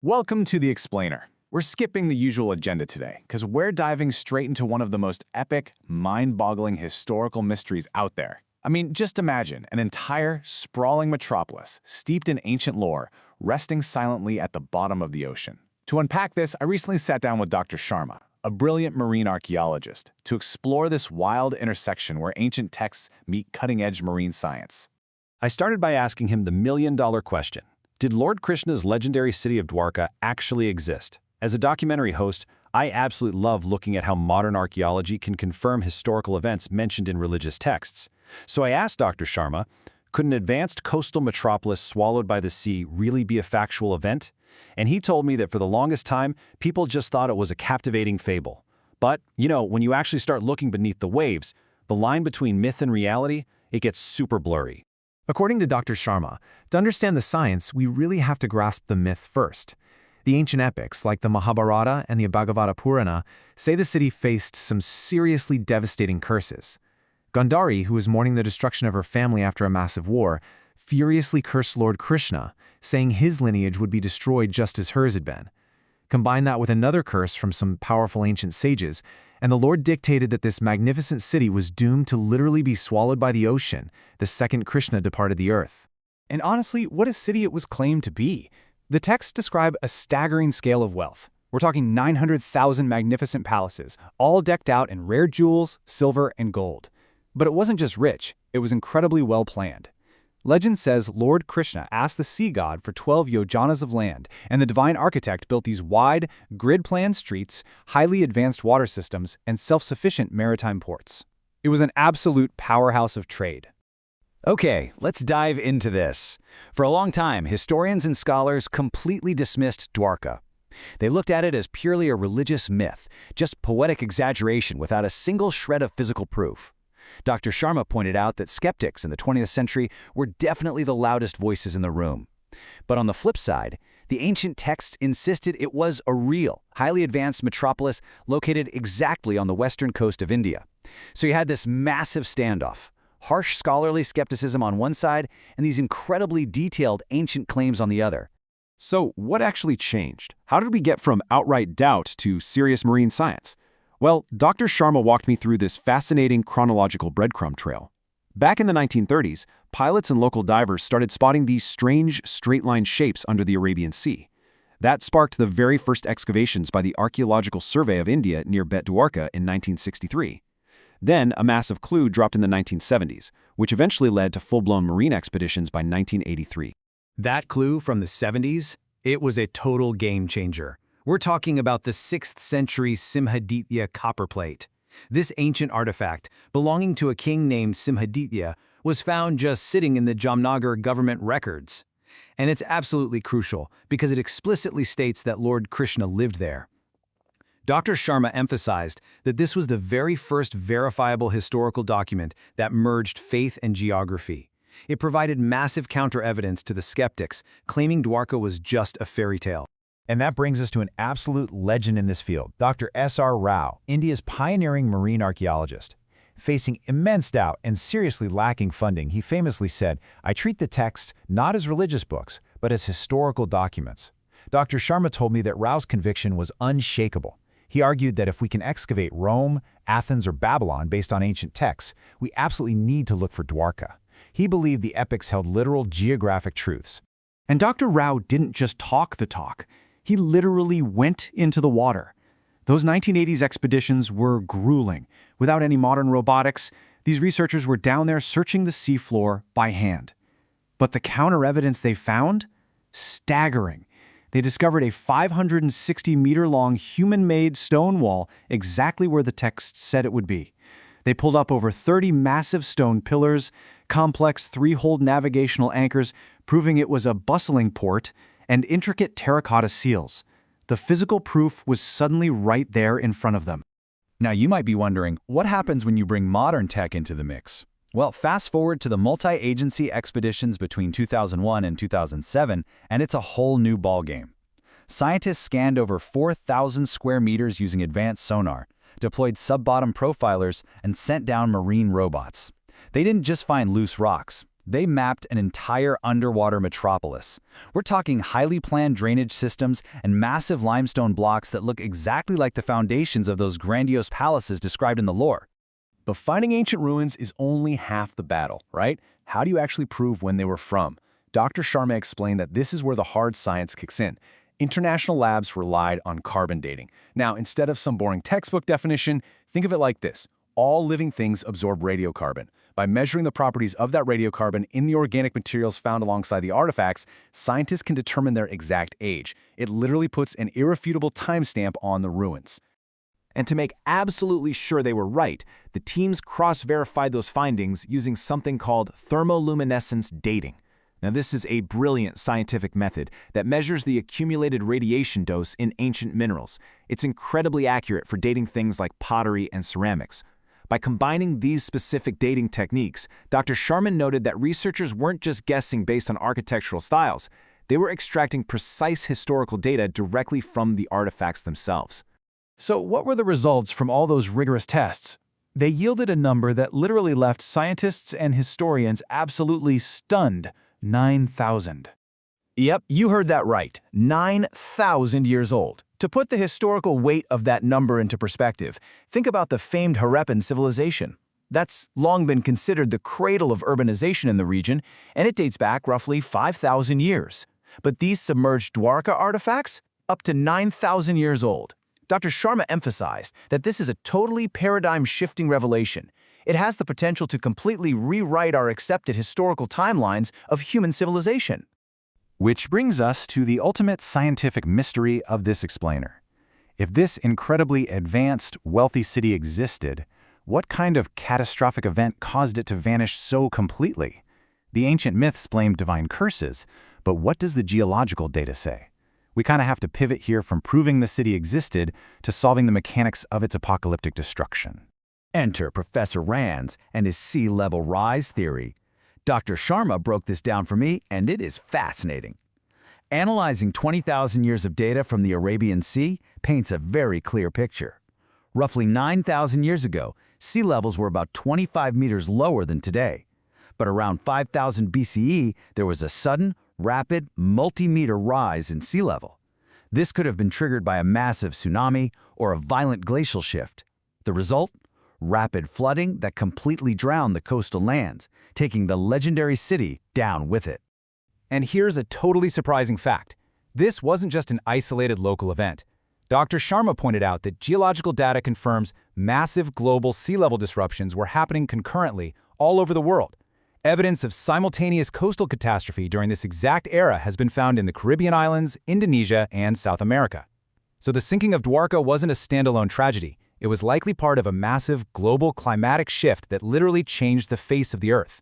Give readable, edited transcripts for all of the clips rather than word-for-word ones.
Welcome to The Explainer. We're skipping the usual agenda today, because we're diving straight into one of the most epic, mind-boggling historical mysteries out there. I mean, just imagine an entire, sprawling metropolis, steeped in ancient lore, resting silently at the bottom of the ocean. To unpack this, I recently sat down with Dr. Sharma, a brilliant marine archaeologist, to explore this wild intersection where ancient texts meet cutting-edge marine science. I started by asking him the million-dollar question. Did Lord Krishna's legendary city of Dwarka actually exist? As a documentary host, I absolutely love looking at how modern archaeology can confirm historical events mentioned in religious texts. So I asked Dr. Sharma, could an advanced coastal metropolis swallowed by the sea really be a factual event? And he told me that for the longest time, people just thought it was a captivating fable. But, when you actually start looking beneath the waves, the line between myth and reality, it gets super blurry. According to Dr. Sharma, to understand the science, we really have to grasp the myth first. The ancient epics, like the Mahabharata and the Bhagavata Purana, say the city faced some seriously devastating curses. Gandhari, who was mourning the destruction of her family after a massive war, furiously cursed Lord Krishna, saying his lineage would be destroyed just as hers had been. Combine that with another curse from some powerful ancient sages, and the Lord dictated that this magnificent city was doomed to literally be swallowed by the ocean the second Krishna departed the earth. And honestly, what a city it was claimed to be. The texts describe a staggering scale of wealth. We're talking 900,000 magnificent palaces, all decked out in rare jewels, silver, and gold. But it wasn't just rich, it was incredibly well planned. Legend says Lord Krishna asked the sea god for 12 yojanas of land, and the divine architect built these wide, grid-planned streets, highly advanced water systems, and self-sufficient maritime ports. It was an absolute powerhouse of trade. Okay, let's dive into this. For a long time, historians and scholars completely dismissed Dwarka. They looked at it as purely a religious myth, just poetic exaggeration without a single shred of physical proof. Dr. Sharma pointed out that skeptics in the 20th century were definitely the loudest voices in the room. But on the flip side, the ancient texts insisted it was a real, highly advanced metropolis located exactly on the western coast of India. So you had this massive standoff, harsh scholarly skepticism on one side and these incredibly detailed ancient claims on the other. So what actually changed? How did we get from outright doubt to serious marine science? Well, Dr. Sharma walked me through this fascinating chronological breadcrumb trail. Back in the 1930s, pilots and local divers started spotting these strange, straight-line shapes under the Arabian Sea. That sparked the very first excavations by the Archaeological Survey of India near Bet Dwarka in 1963. Then, a massive clue dropped in the 1970s, which eventually led to full-blown marine expeditions by 1983. That clue from the 70s? It was a total game changer. We're talking about the 6th century Simhaditya copper plate. This ancient artifact, belonging to a king named Simhaditya, was found just sitting in the Jamnagar government records. And it's absolutely crucial because it explicitly states that Lord Krishna lived there. Dr. Sharma emphasized that this was the very first verifiable historical document that merged faith and geography. It provided massive counter-evidence to the skeptics, claiming Dwarka was just a fairy tale. And that brings us to an absolute legend in this field, Dr. S.R. Rao, India's pioneering marine archaeologist. Facing immense doubt and seriously lacking funding, he famously said, "I treat the texts not as religious books, but as historical documents." Dr. Sharma told me that Rao's conviction was unshakable. He argued that if we can excavate Rome, Athens, or Babylon based on ancient texts, we absolutely need to look for Dwarka. He believed the epics held literal geographic truths. And Dr. Rao didn't just talk the talk. He literally went into the water. Those 1980s expeditions were grueling. Without any modern robotics, these researchers were down there searching the seafloor by hand. But the counter-evidence they found? Staggering. They discovered a 560-meter-long human-made stone wall exactly where the text said it would be. They pulled up over 30 massive stone pillars, complex three-holed navigational anchors, proving it was a bustling port, and intricate terracotta seals. The physical proof was suddenly right there in front of them. Now you might be wondering, what happens when you bring modern tech into the mix? Well, fast forward to the multi-agency expeditions between 2001 and 2007, and it's a whole new ballgame. Scientists scanned over 4,000 square meters using advanced sonar, deployed sub-bottom profilers, and sent down marine robots. They didn't just find loose rocks. They mapped an entire underwater metropolis. We're talking highly planned drainage systems and massive limestone blocks that look exactly like the foundations of those grandiose palaces described in the lore. But finding ancient ruins is only half the battle, right? How do you actually prove when they were from? Dr. Sharma explained that this is where the hard science kicks in. International labs relied on carbon dating. Now, instead of some boring textbook definition, think of it like this. All living things absorb radiocarbon. By measuring the properties of that radiocarbon in the organic materials found alongside the artifacts, scientists can determine their exact age. It literally puts an irrefutable timestamp on the ruins. And to make absolutely sure they were right, the teams cross-verified those findings using something called thermoluminescence dating. Now, this is a brilliant scientific method that measures the accumulated radiation dose in ancient minerals. It's incredibly accurate for dating things like pottery and ceramics. By combining these specific dating techniques, Dr. Sharma noted that researchers weren't just guessing based on architectural styles. They were extracting precise historical data directly from the artifacts themselves. So what were the results from all those rigorous tests? They yielded a number that literally left scientists and historians absolutely stunned: 9,000. Yep, you heard that right. 9,000 years old. To put the historical weight of that number into perspective, think about the famed Harappan civilization. That's long been considered the cradle of urbanization in the region, and it dates back roughly 5,000 years. But these submerged Dwarka artifacts? Up to 9,000 years old. Dr. Sharma emphasized that this is a totally paradigm-shifting revelation. It has the potential to completely rewrite our accepted historical timelines of human civilization. Which brings us to the ultimate scientific mystery of this explainer. If this incredibly advanced, wealthy city existed, what kind of catastrophic event caused it to vanish so completely? The ancient myths blamed divine curses, but what does the geological data say? We kind of have to pivot here from proving the city existed to solving the mechanics of its apocalyptic destruction. Enter Professor Rands and his sea level rise theory. Dr. Sharma broke this down for me, and it is fascinating. Analyzing 20,000 years of data from the Arabian Sea paints a very clear picture. Roughly 9,000 years ago, sea levels were about 25 meters lower than today. But around 5,000 BCE, there was a sudden, rapid, multi-meter rise in sea level. This could have been triggered by a massive tsunami or a violent glacial shift. The result? Rapid flooding that completely drowned the coastal lands, taking the legendary city down with it. And here's a totally surprising fact. This wasn't just an isolated local event. Dr. Sharma pointed out that geological data confirms massive global sea level disruptions were happening concurrently all over the world. Evidence of simultaneous coastal catastrophe during this exact era has been found in the Caribbean islands, Indonesia, and South America. So the sinking of Dwarka wasn't a standalone tragedy. It was likely part of a massive global climatic shift that literally changed the face of the Earth.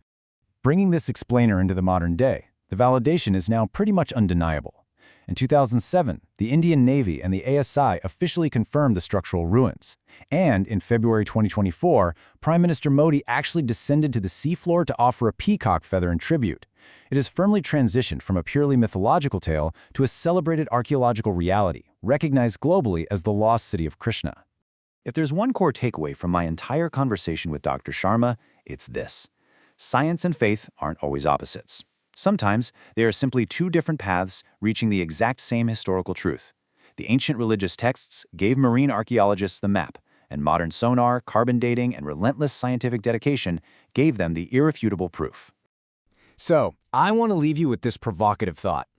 Bringing this explainer into the modern day, the validation is now pretty much undeniable. In 2007, the Indian Navy and the ASI officially confirmed the structural ruins. And in February 2024, Prime Minister Modi actually descended to the seafloor to offer a peacock feather in tribute. It has firmly transitioned from a purely mythological tale to a celebrated archaeological reality, recognized globally as the lost city of Krishna. If there's one core takeaway from my entire conversation with Dr. Sharma, it's this. Science and faith aren't always opposites. Sometimes they are simply two different paths reaching the exact same historical truth. The ancient religious texts gave marine archaeologists the map, and modern sonar, carbon dating, and relentless scientific dedication gave them the irrefutable proof. So, I want to leave you with this provocative thought.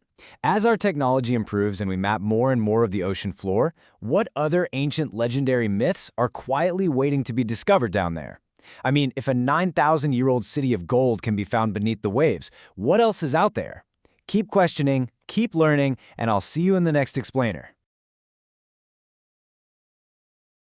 As our technology improves and we map more and more of the ocean floor, what other ancient legendary myths are quietly waiting to be discovered down there? I mean, if a 9,000-year-old city of gold can be found beneath the waves, what else is out there? Keep questioning, keep learning, and I'll see you in the next explainer.